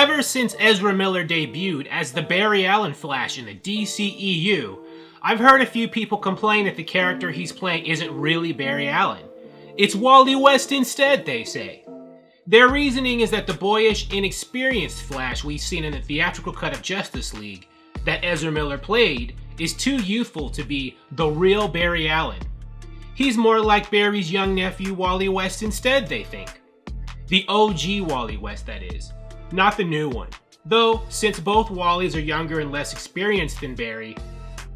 Ever since Ezra Miller debuted as the Barry Allen Flash in the DCEU, I've heard a few people complain that the character he's playing isn't really Barry Allen. It's Wally West instead, they say. Their reasoning is that the boyish, inexperienced Flash we've seen in the theatrical cut of Justice League that Ezra Miller played is too youthful to be the real Barry Allen. He's more like Barry's young nephew Wally West instead, they think. The OG Wally West, that is, not the new one. Though, since both Wallys are younger and less experienced than Barry,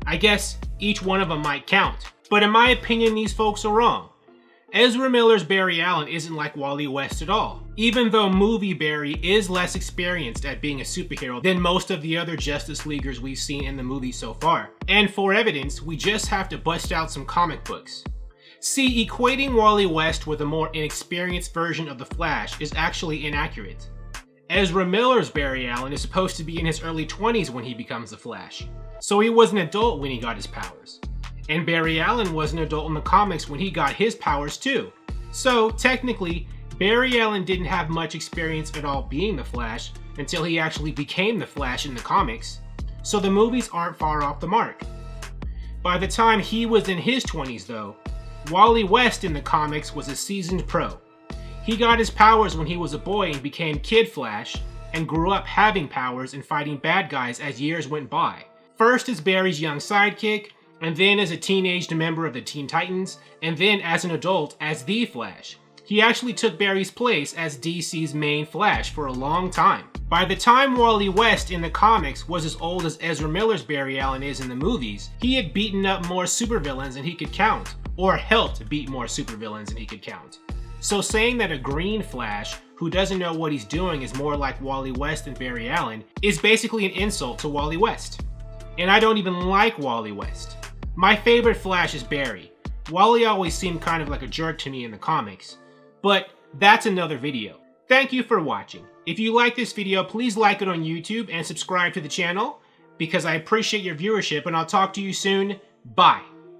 I guess each one of them might count. But in my opinion, these folks are wrong. Ezra Miller's Barry Allen isn't like Wally West at all, even though movie Barry is less experienced at being a superhero than most of the other Justice Leaguers we've seen in the movie so far. And for evidence, we just have to bust out some comic books. See, equating Wally West with a more inexperienced version of the Flash is actually inaccurate. Ezra Miller's Barry Allen is supposed to be in his early 20s when he becomes the Flash, so he was an adult when he got his powers. And Barry Allen was an adult in the comics when he got his powers too. So, technically, Barry Allen didn't have much experience at all being the Flash until he actually became the Flash in the comics, so the movies aren't far off the mark. By the time he was in his 20s though, Wally West in the comics was a seasoned pro. He got his powers when he was a boy and became Kid Flash, and grew up having powers and fighting bad guys as years went by. First as Barry's young sidekick, and then as a teenaged member of the Teen Titans, and then as an adult as the Flash. He actually took Barry's place as DC's main Flash for a long time. By the time Wally West in the comics was as old as Ezra Miller's Barry Allen is in the movies, he had beaten up more supervillains than he could count, or helped beat more supervillains than he could count. So saying that a green Flash, who doesn't know what he's doing, is more like Wally West than Barry Allen, is basically an insult to Wally West. And I don't even like Wally West. My favorite Flash is Barry. Wally always seemed kind of like a jerk to me in the comics. But that's another video. Thank you for watching. If you like this video, please like it on YouTube and subscribe to the channel, because I appreciate your viewership, and I'll talk to you soon. Bye.